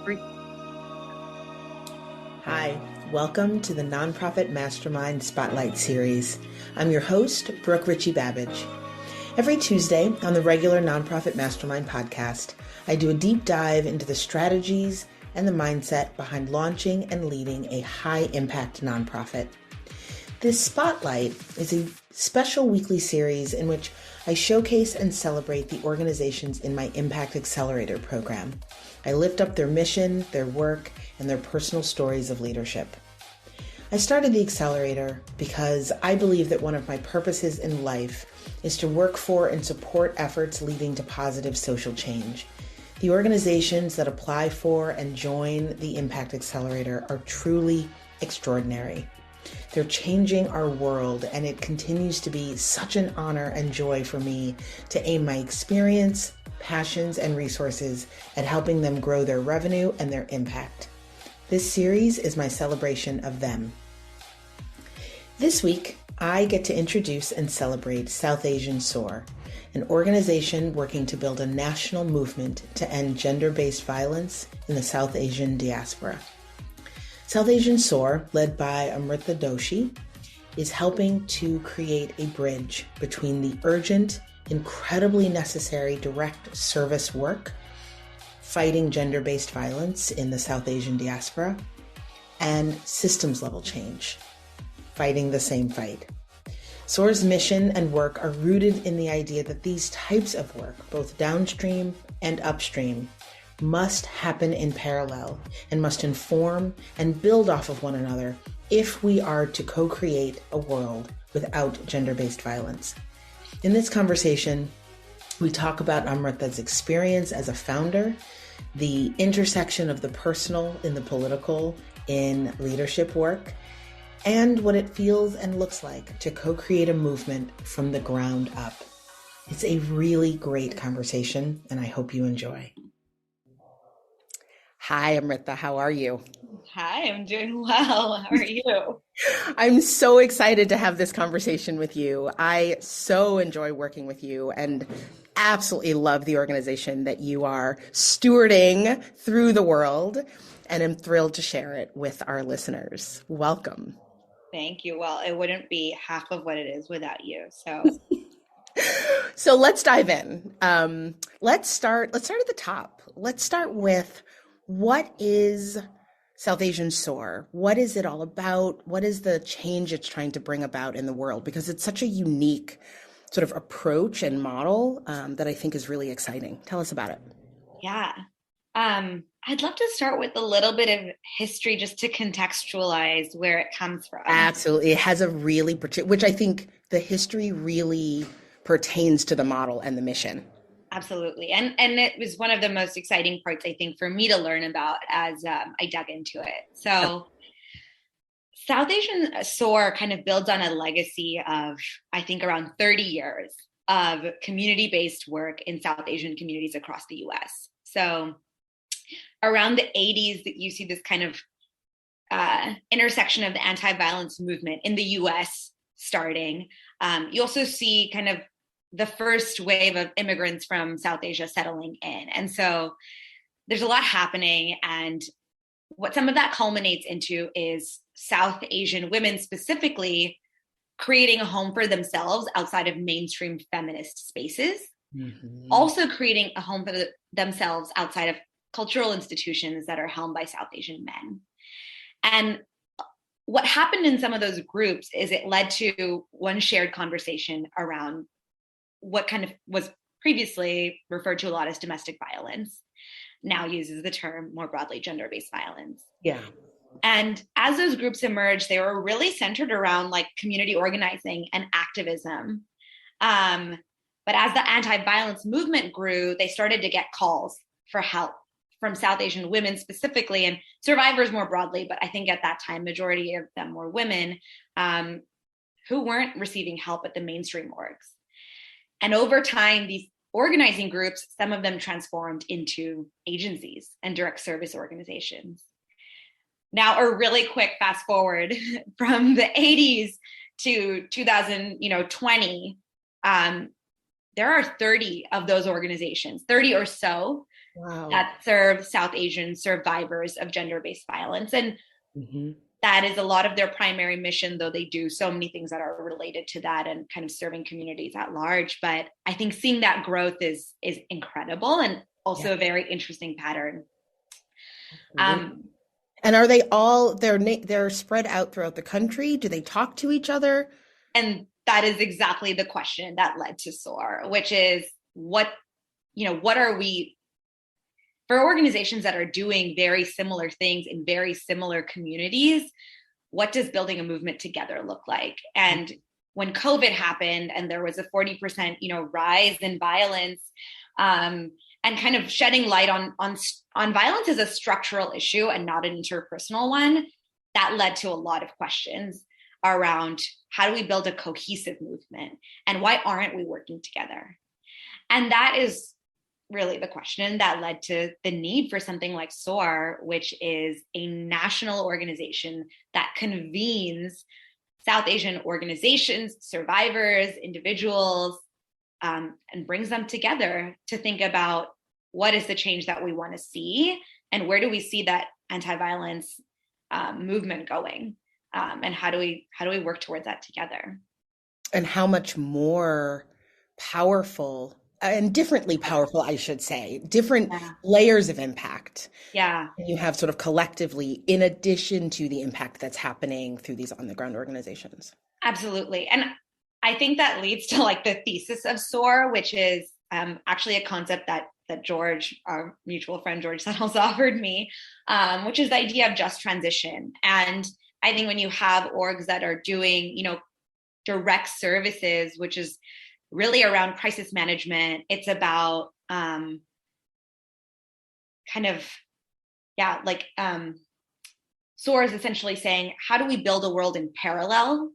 Three. Hi, welcome to the Nonprofit Mastermind Spotlight Series. I'm your host, Brooke Richie-Babbage. Every Tuesday on the regular Nonprofit Mastermind podcast, I do a deep dive into the strategies and the mindset behind launching and leading a high-impact nonprofit. This Spotlight is a special weekly series in which I showcase and celebrate the organizations in my Impact Accelerator program. I lift up their mission, their work, and their personal stories of leadership. I started the Accelerator because I believe that one of my purposes in life is to work for and support efforts leading to positive social change. The organizations that apply for and join the Impact Accelerator are truly extraordinary. They're changing our world, and it continues to be such an honor and joy for me to aim my experience, passions, and resources at helping them grow their revenue and their impact. This series is my celebration of them. This week, I get to introduce and celebrate South Asian SOAR, an organization working to build a national movement to end gender-based violence in the South Asian diaspora. South Asian SOAR, led by Amrita Doshi, is helping to create a bridge between the urgent, incredibly necessary direct service work fighting gender-based violence in the South Asian diaspora and systems level change, fighting the same fight. SOAR's mission and work are rooted in the idea that these types of work, both downstream and upstream, must happen in parallel and must inform and build off of one another if we are to co-create a world without gender-based violence. In this conversation, we talk about Amrita's experience as a founder, the intersection of the personal in the political in leadership work, and what it feels and looks like to co-create a movement from the ground up. It's a really great conversation, and I hope you enjoy. Hi, Amrita. How are you? Hi, I'm doing well. How are you? I'm so excited to have this conversation with you. I so enjoy working with you and absolutely love the organization that you are stewarding through the world, and I'm thrilled to share it with our listeners. Welcome. Thank you. Well, it wouldn't be half of what it is without you. So So let's dive in. Let's start at the top. Let's start with, what is South Asian SOAR? What is it all about? What is the change it's trying to bring about in the world? Because it's such a unique sort of approach and model that I think is really exciting. Tell us about it. yeah. I'd love to start with a little bit of history just to contextualize where it comes from. Absolutely. It has a really, which I think the history really pertains to the model and the mission. Absolutely. And it was one of the most exciting parts, I think, for me to learn about as I dug into it. So South Asian SOAR kind of builds on a legacy of, I think, around 30 years of community-based work in South Asian communities across the US. So around the 80s, that you see this kind of intersection of the anti-violence movement in the US starting. You also see kind of the first wave of immigrants from South Asia settling in. And so there's a lot happening. And what some of that culminates into is South Asian women specifically creating a home for themselves outside of mainstream feminist spaces, also creating a home for themselves outside of cultural institutions that are helmed by South Asian men. And what happened in some of those groups is it led to one shared conversation around what kind of was previously referred to a lot as domestic violence, now uses the term more broadly gender-based violence. Yeah. And as those groups emerged, they were really centered around like community organizing and activism. But as the anti-violence movement grew, they started to get calls for help from South Asian women specifically, and survivors more broadly. But I think at that time, majority of them were women who weren't receiving help at the mainstream orgs. And over time, these organizing groups, some of them transformed into agencies and direct service organizations. Now, a really quick fast forward from the 80s to 2020, there are 30 of those organizations, 30 or so, Wow. that serve South Asian survivors of gender-based violence. And Mm-hmm. that is a lot of their primary mission, though they do so many things that are related to that and kind of serving communities at large. But I think seeing that growth is incredible, and also a very interesting pattern. And are they all, they're spread out throughout the country? Do they talk to each other? And that is exactly the question that led to SOAR, which is what are we, for organizations that are doing very similar things in very similar communities, what does building a movement together look like? And when COVID happened and there was a 40%, rise in violence, and kind of shedding light on violence as a structural issue and not an interpersonal one, that led to a lot of questions around how do we build a cohesive movement and why aren't we working together? And that is really the question that led to the need for something like SOAR, which is a national organization that convenes South Asian organizations, survivors, individuals, and brings them together to think about what is the change that we want to see and where do we see that anti-violence movement going, and how do we work towards that together? And how much more powerful and differently powerful, I should say, different layers of impact. Yeah. You have sort of collectively, in addition to the impact that's happening through these on the ground organizations. Absolutely. And I think that leads to like the thesis of SOAR, which is actually a concept that George, our mutual friend George Settles, offered me, which is the idea of just transition. And I think when you have orgs that are doing, direct services, which is really around crisis management, it's about SOAR is essentially saying, how do we build a world in parallel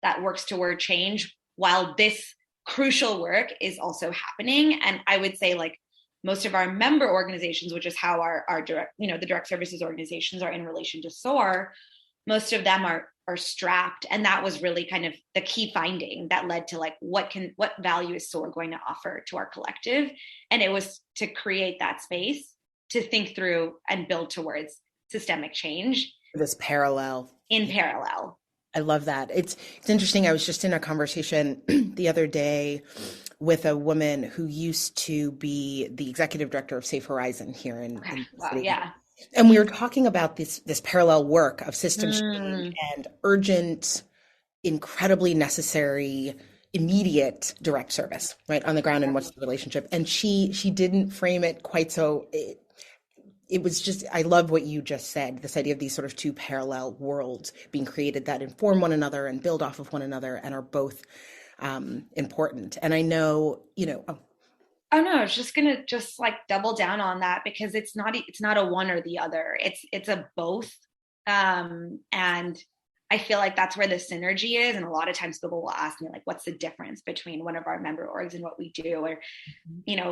that works toward change while this crucial work is also happening? And I would say like most of our member organizations, which is how our direct, the direct services organizations are in relation to SOAR, most of them are strapped. And that was really kind of the key finding that led to like, what value is SOAR going to offer to our collective? And it was to create that space to think through and build towards systemic change. This parallel. In parallel. I love that. It's interesting. I was just in a conversation the other day with a woman who used to be the executive director of Safe Horizon here in the city. Yeah. And we were talking about this parallel work of systems change and urgent, incredibly necessary, immediate direct service, right, on the ground, and what's the relationship. And she didn't frame it quite so. It was just, I love what you just said, this idea of these sort of two parallel worlds being created that inform one another and build off of one another and are both important. And I know, Oh no, I was just gonna like double down on that, because it's not a one or the other. It's a both. And I feel like that's where the synergy is. And a lot of times people will ask me like, what's the difference between one of our member orgs and what we do? Or,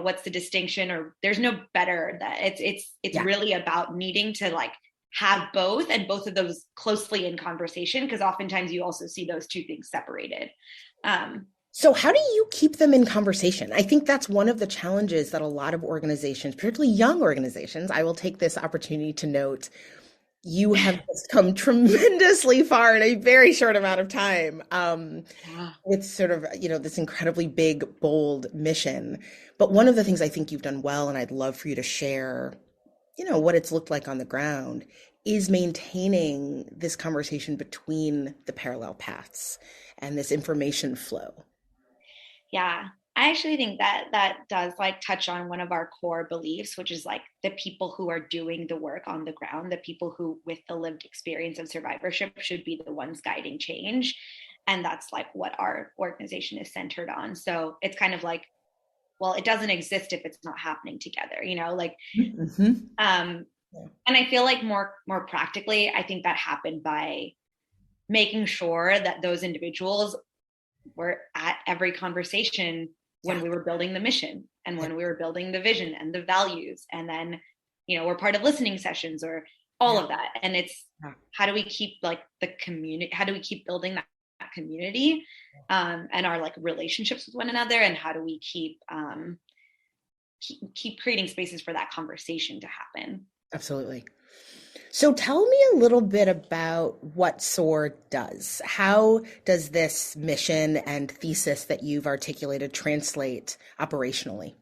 what's the distinction? Or there's no better. That it's really about needing to like have both, and both of those closely in conversation, because oftentimes you also see those two things separated. So how do you keep them in conversation? I think that's one of the challenges that a lot of organizations, particularly young organizations, I will take this opportunity to note, you have just come tremendously far in a very short amount of time. With sort of, this incredibly big, bold mission. But one of the things I think you've done well, and I'd love for you to share, what it's looked like on the ground, is maintaining this conversation between the parallel paths and this information flow. Yeah, I actually think that does like touch on one of our core beliefs, which is like the people who are doing the work on the ground, the people who with the lived experience of survivorship should be the ones guiding change. And that's like what our organization is centered on. So it's kind of like, well, it doesn't exist if it's not happening together, and I feel like more practically, I think that happened by making sure that those individuals were at every conversation when we were building the mission and when we were building the vision and the values. And then, we're part of listening sessions or all of that. And it's how do we keep like the community, how do we keep building that community and our like relationships with one another? And how do we keep keep creating spaces for that conversation to happen. Absolutely. So tell me a little bit about what SOAR does. How does this mission and thesis that you've articulated translate operationally?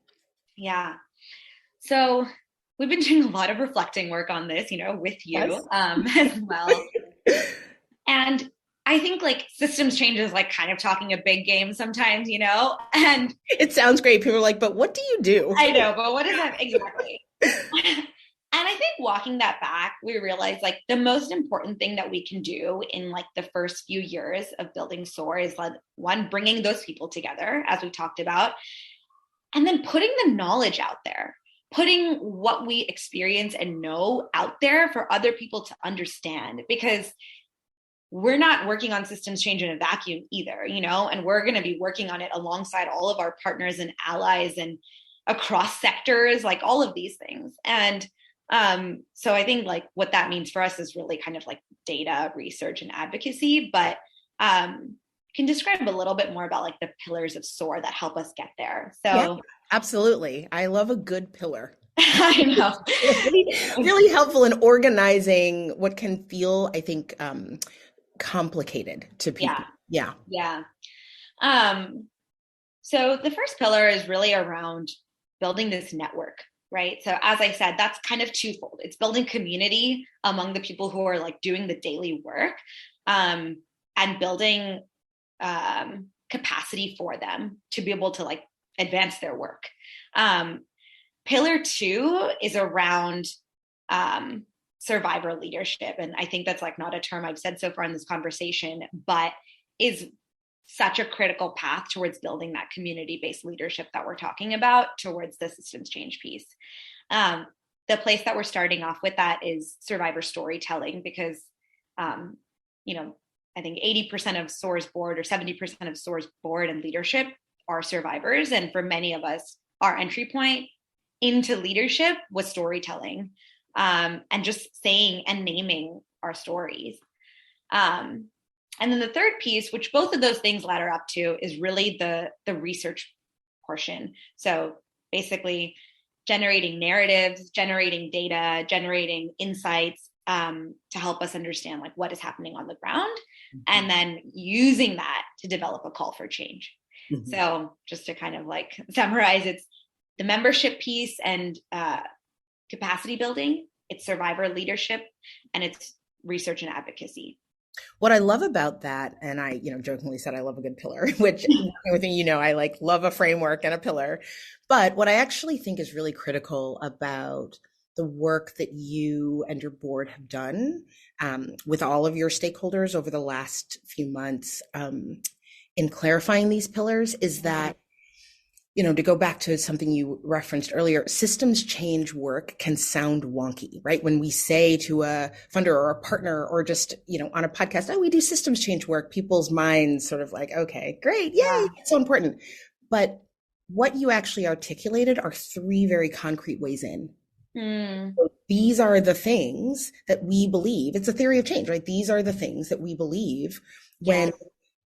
Yeah. So we've been doing a lot of reflecting work on this, with you as well. And I think like systems change is like kind of talking a big game sometimes, and it sounds great. People are like, but what do you do? I know, but what is that exactly? And I think walking that back, we realized like the most important thing that we can do in like the first few years of building SOAR is like one, bringing those people together, as we talked about, and then putting the knowledge out there, putting what we experience and know out there for other people to understand, because we're not working on systems change in a vacuum either, and we're going to be working on it alongside all of our partners and allies and across sectors, like all of these things. And so I think like what that means for us is really kind of like data research and advocacy, but can describe a little bit more about like the pillars of SOAR that help us get there. So yeah, absolutely. I love a good pillar. I know. really helpful in organizing what can feel, I think, complicated to people. Yeah. So the first pillar is really around building this network, right? So as I said, that's kind of twofold. It's building community among the people who are like doing the daily work, and building capacity for them to be able to like advance their work. Pillar 2 is around survivor leadership. And I think that's like not a term I've said so far in this conversation, but is such a critical path towards building that community-based leadership that we're talking about towards the systems change piece. The place that we're starting off with that is survivor storytelling, because, I think 80% of SOAR's board or 70% of SOAR's board and leadership are survivors. And for many of us, our entry point into leadership was storytelling, and just saying and naming our stories. And then the third piece, which both of those things ladder up to, is really the research portion. So basically generating narratives, generating data, generating insights to help us understand like what is happening on the ground, and then using that to develop a call for change. Mm-hmm. So just to kind of like summarize, it's the membership piece and capacity building, it's survivor leadership, and it's research and advocacy. What I love about that, and I, jokingly said I love a good pillar, which everything I like love a framework and a pillar. But what I actually think is really critical about the work that you and your board have done with all of your stakeholders over the last few months in clarifying these pillars is that, to go back to something you referenced earlier, systems change work can sound wonky, right? When we say to a funder or a partner or just, on a podcast, we do systems change work, people's minds sort of like, okay, great. Yay. It's so important. But what you actually articulated are 3 very concrete ways in. So these are the things that we believe. It's a theory of change, right? These are the things that we believe when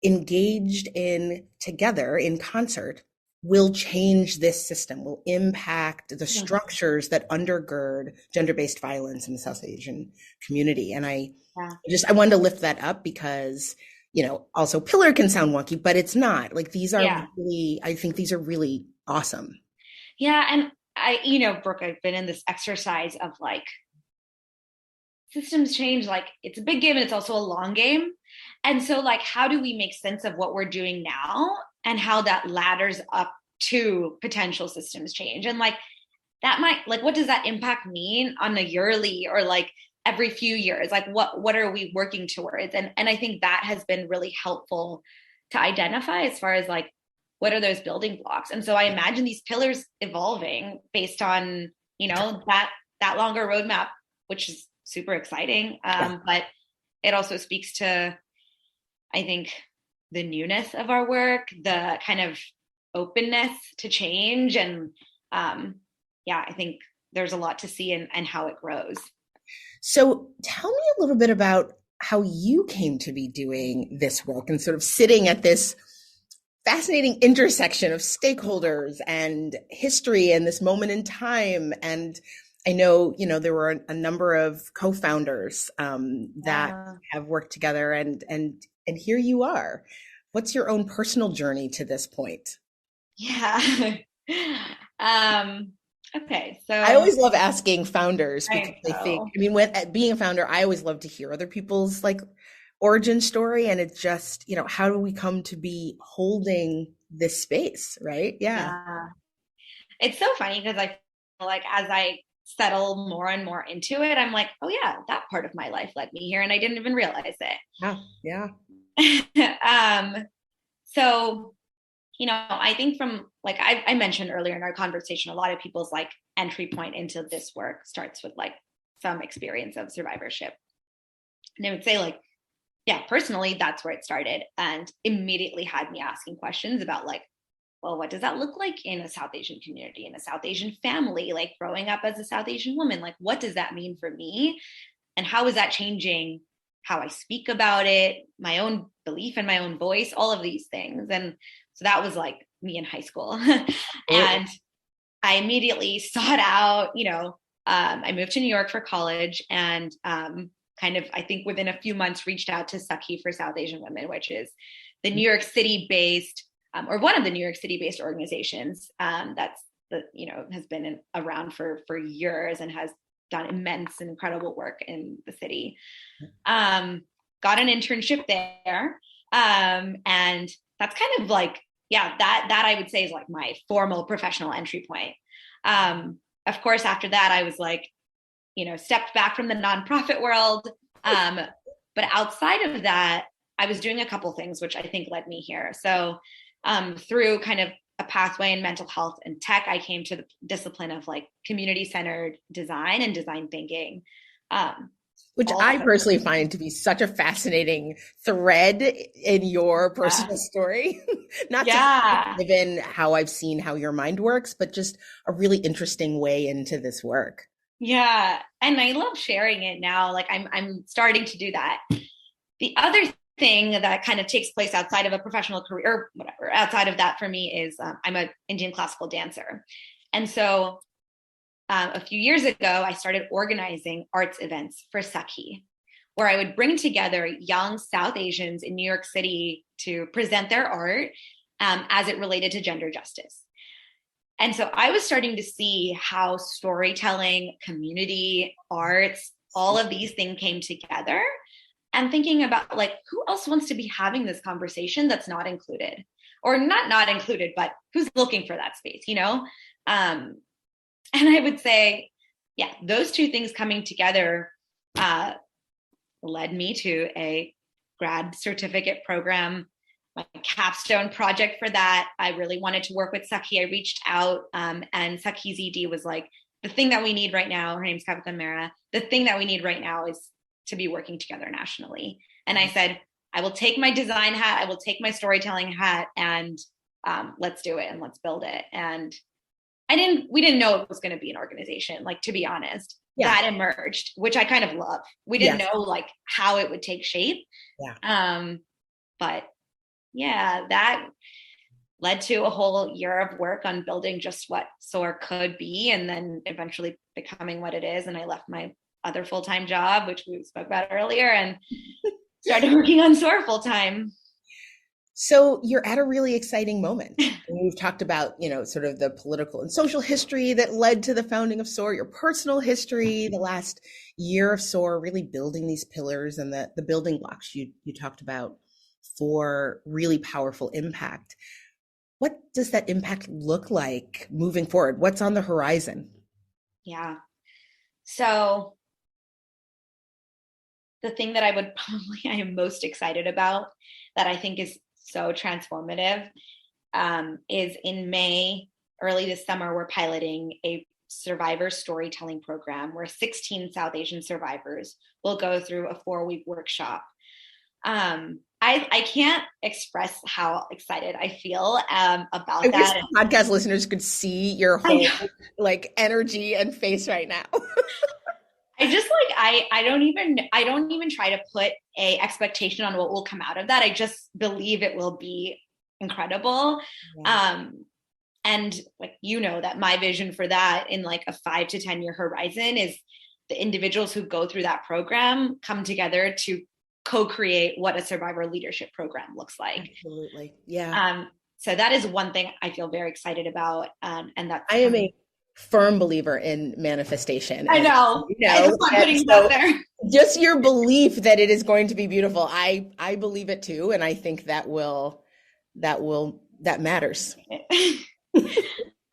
engaged in together in concert will change this system, will impact the structures that undergird gender-based violence in the South Asian community. And I wanted to lift that up because, also pillar can sound wonky, but it's not. Like these are really, I think these are really awesome. Yeah. And Brooke, I've been in this exercise of like systems change, like it's a big game and it's also a long game. And so like, how do we make sense of what we're doing now and how that ladders up to potential systems change? And like, that might, like, what does that impact mean on a yearly or like every few years? Like what are we working towards? And I think that has been really helpful to identify as far as like, what are those building blocks? And so I imagine these pillars evolving based on, that longer roadmap, which is super exciting. But it also speaks to, I think, the newness of our work, the kind of openness to change. And I think there's a lot to see and how it grows. So tell me a little bit about how you came to be doing this work and sort of sitting at this fascinating intersection of stakeholders and history and this moment in time. And I know, there were a number of co-founders that have worked together, and here you are. What's your own personal journey to this point? Yeah. Okay. So I always love asking founders because I think, with being a founder, I always love to hear other people's origin story. And it's just, how do we come to be holding this space, right? Yeah. It's so funny because I feel like as I settle more and more into it, I'm like, oh yeah, that part of my life led me here and I didn't even realize it. Yeah. So, I think from I mentioned earlier in our conversation, a lot of people's entry point into this work starts with some experience of survivorship. And I would say yeah, personally, that's where it started, and immediately had me asking questions about well, what does that look like in a South Asian community, in a South Asian family, growing up as a South Asian woman, what does that mean for me? And how is that changing how I speak about it, my own belief and my own voice, all of these things. And so that was me in high school. And I immediately sought out, I moved to New York for college, and I think within a few months reached out to Sakhi for South Asian Women, which is the New York City based or one of the New York City based organizations that's has been around for years and has done immense and incredible work in the city. Got an internship there. And that's kind of that I would say is my formal professional entry point. Of course, after that, I was stepped back from the nonprofit world. But outside of that, I was doing a couple things, which I think led me here. So through kind of a pathway in mental health and tech, I came to the discipline of community-centered design and design thinking. Which I personally find to be such a fascinating thread in your personal story. Not just given how I've seen how your mind works, but just a really interesting way into this work. Yeah. And I love sharing it now. I'm starting to do that. The other thing that kind of takes place outside of a professional career, or whatever, outside of that for me is I'm an Indian classical dancer. And so a few years ago, I started organizing arts events for Sakhi, where I would bring together young South Asians in New York City to present their art as it related to gender justice. And so I was starting to see how storytelling, community, arts, all of these things came together, and thinking about who else wants to be having this conversation that's not included, or not included, but who's looking for that space, And I would say, yeah, those two things coming together led me to a grad certificate program, my capstone project for that. I really wanted to work with Sakhi. I reached out and Sakhi's ED was the thing that we need right now, her name's Kavita Mehra, the thing that we need right now is to be working together nationally. And I said, I will take my design hat, I will take my storytelling hat, and let's do it and let's build it. And we didn't know it was going to be an organization, to be honest. That emerged, which I kind of love. We didn't know how it would take shape. But yeah, that led to a whole year of work on building just what SOAR could be, and then eventually becoming what it is. And I left my other full-time job, which we spoke about earlier, and started working on SOAR full-time. So you're at a really exciting moment. We've talked about, sort of the political and social history that led to the founding of SOAR, your personal history, the last year of SOAR, really building these pillars and the building blocks you talked about for really powerful impact. What does that impact look like moving forward? What's on the horizon? Yeah. So the thing that I am most excited about, that I think is so transformative, is in May, early this summer, we're piloting a survivor storytelling program where 16 South Asian survivors will go through a 4-week workshop. I can't express how excited I feel about that. I wish podcast listeners could see your whole energy and face right now. I just I don't even try to put a expectation on what will come out of that. I just believe it will be incredible. Yeah. And like, that my vision for that in like a 5 to 10 year horizon is the individuals who go through that program come together to co-create what a survivor leadership program looks like. Absolutely. Yeah. So that is one thing I feel very excited about. And that's I am a firm believer in manifestation. I know. I just want putting it out there. Just your belief that it is going to be beautiful. I believe it too. And I think that matters.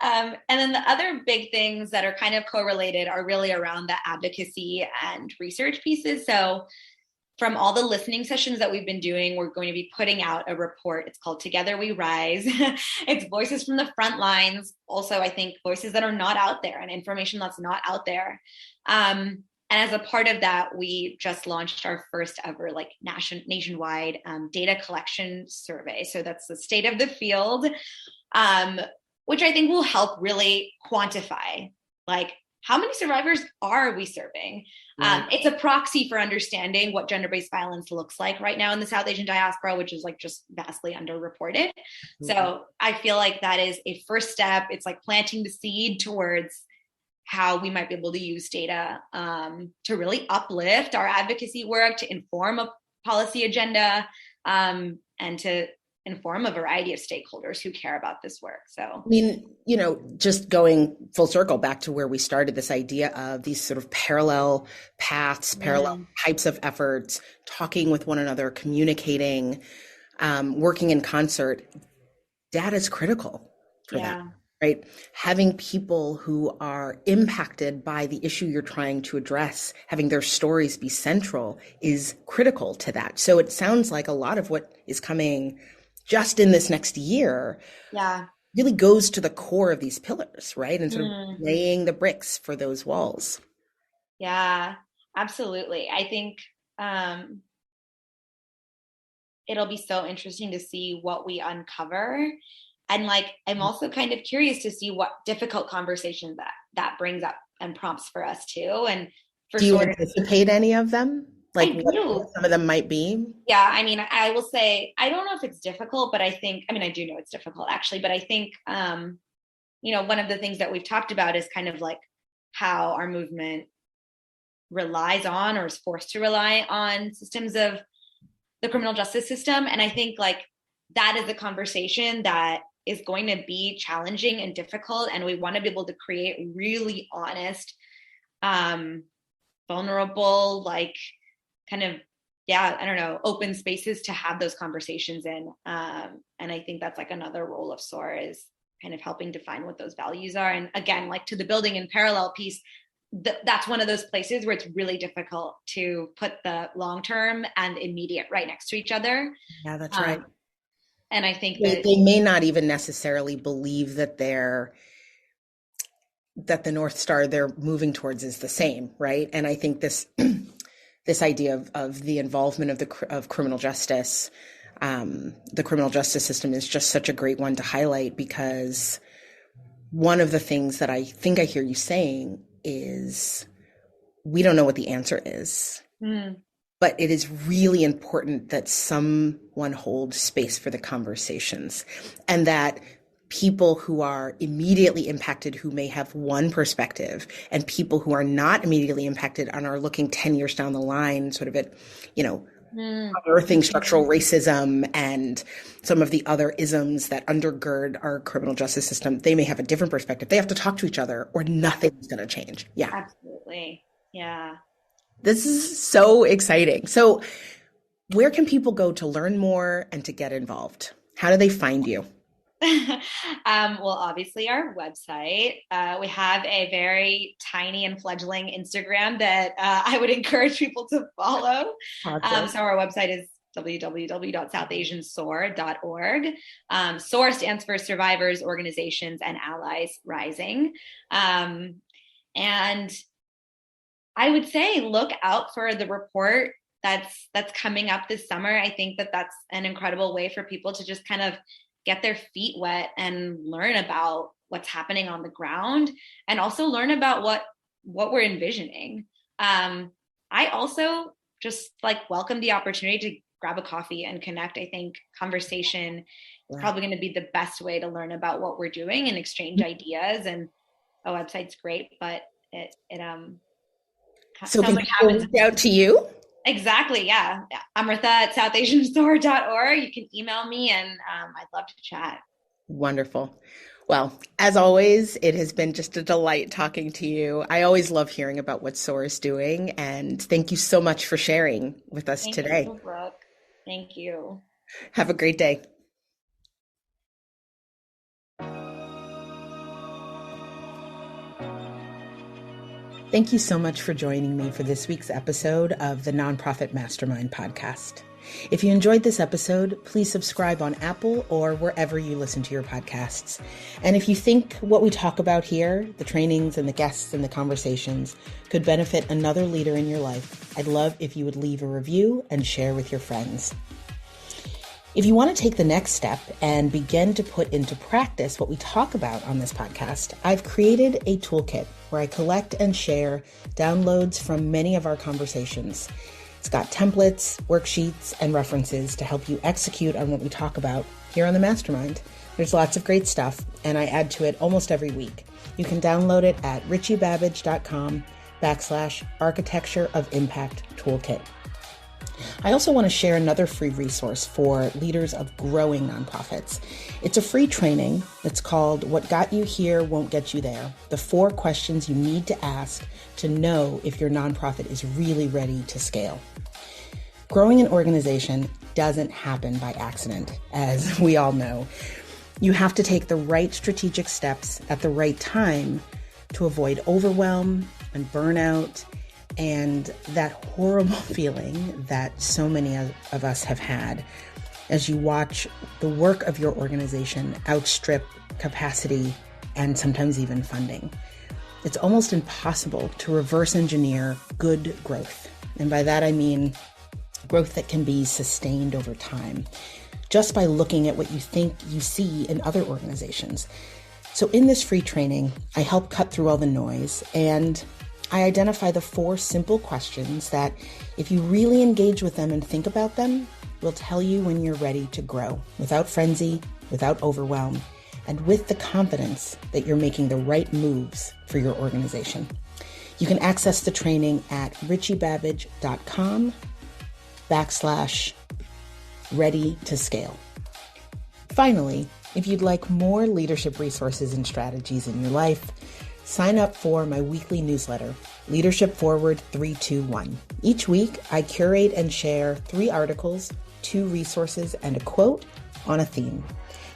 And then the other big things that are kind of correlated are really around the advocacy and research pieces. So from all the listening sessions that we've been doing, we're going to be putting out a report. It's called Together We Rise. It's voices from the front lines. Also, I think voices that are not out there and information that's not out there. And as a part of that, we just launched our first ever like nationwide data collection survey. So that's the state of the field, which I think will help really quantify like how many survivors are we serving? It's a proxy for understanding what gender-based violence looks like right now in the South Asian diaspora, which is like just vastly underreported. Mm-hmm. So I feel like that is a first step. It's like planting the seed towards how we might be able to use data to really uplift our advocacy work, to inform a policy agenda, and to inform a variety of stakeholders who care about this work. So, I mean, just going full circle back to where we started, this idea of these sort of parallel paths, parallel types of efforts, talking with one another, communicating, working in concert, data is critical for that, right? Having people who are impacted by the issue you're trying to address, having their stories be central is critical to that. So it sounds like a lot of what is coming just in this next year really goes to the core of these pillars, right? And sort of laying the bricks for those walls. Yeah, absolutely. I think it'll be so interesting to see what we uncover. And like, I'm also kind of curious to see what difficult conversations that brings up and prompts for us too. And do you anticipate any of them? Like what some of them might be? Yeah, I mean, I will say, I don't know if it's difficult, but I do know it's difficult actually, but I think, one of the things that we've talked about is kind of like how our movement relies on or is forced to rely on systems of the criminal justice system. And I think like that is a conversation that is going to be challenging and difficult. And we want to be able to create really honest, vulnerable, like kind of, open spaces to have those conversations in. And I think that's like another role of SOAR is kind of helping define what those values are. And again, like to the building in parallel piece, that's one of those places where it's really difficult to put the long-term and immediate right next to each other. Yeah, that's right. And I think they may not even necessarily believe that that the North Star they're moving towards is the same, right? And I think this idea of the involvement of criminal justice, the criminal justice system is just such a great one to highlight, because one of the things that I think I hear you saying is we don't know what the answer is, but it is really important that someone holds space for the conversations, and that people who are immediately impacted, who may have one perspective, and people who are not immediately impacted and are looking 10 years down the line, sort of at, unearthing structural racism and some of the other isms that undergird our criminal justice system, they may have a different perspective. They have to talk to each other or nothing's going to change. Yeah. Absolutely. Yeah. This is so exciting. So where can people go to learn more and to get involved? How do they find you? Well, obviously our website, we have a very tiny and fledgling Instagram that I would encourage people to follow. Awesome. So our website is www.southasiansoar.org. SOAR stands for Survivors, Organizations, and Allies Rising. And I would say look out for the report that's coming up this summer. I think that's an incredible way for people to just kind of get their feet wet and learn about what's happening on the ground, and also learn about what we're envisioning. I also just welcome the opportunity to grab a coffee and connect. I think conversation is probably going to be the best way to learn about what we're doing and exchange ideas. And a website's great, but so much happens. Reach out to you? Exactly. Yeah. Amrita at southasiansoar.org. You can email me and I'd love to chat. Wonderful. Well, as always, it has been just a delight talking to you. I always love hearing about what SOAR is doing, and thank you so much for sharing with us today. Thank you, Brooke. Thank you. Have a great day. Thank you so much for joining me for this week's episode of the Nonprofit Mastermind podcast. If you enjoyed this episode, please subscribe on Apple or wherever you listen to your podcasts. And if you think what we talk about here, the trainings and the guests and the conversations, could benefit another leader in your life, I'd love if you would leave a review and share with your friends. If you want to take the next step and begin to put into practice what we talk about on this podcast, I've created a toolkit where I collect and share downloads from many of our conversations. It's got templates, worksheets, and references to help you execute on what we talk about here on the Mastermind. There's lots of great stuff, and I add to it almost every week. You can download it at richie-babbage.com/architecture of impact toolkit. I also want to share another free resource for leaders of growing nonprofits. It's a free training. It's called What Got You Here Won't Get You There: the 4 questions you need to ask to know if your nonprofit is really ready to scale. Growing an organization doesn't happen by accident, as we all know. You have to take the right strategic steps at the right time to avoid overwhelm and burnout and that horrible feeling that so many of us have had as you watch the work of your organization outstrip capacity and sometimes even funding. It's almost impossible to reverse engineer good growth. And by that, I mean growth that can be sustained over time, just by looking at what you think you see in other organizations. So in this free training, I help cut through all the noise, and I identify the 4 simple questions that, if you really engage with them and think about them, will tell you when you're ready to grow without frenzy, without overwhelm, and with the confidence that you're making the right moves for your organization. You can access the training at richie-babbage.com/ready to scale. Finally, if you'd like more leadership resources and strategies in your life, sign up for my weekly newsletter, Leadership Forward 321. Each week, I curate and share 3 articles, 2 resources, and a quote on a theme.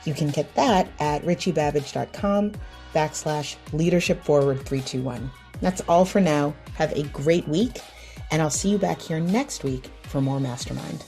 You can get that at richie-babbage.com/leadership forward 321. That's all for now. Have a great week, and I'll see you back here next week for more Mastermind.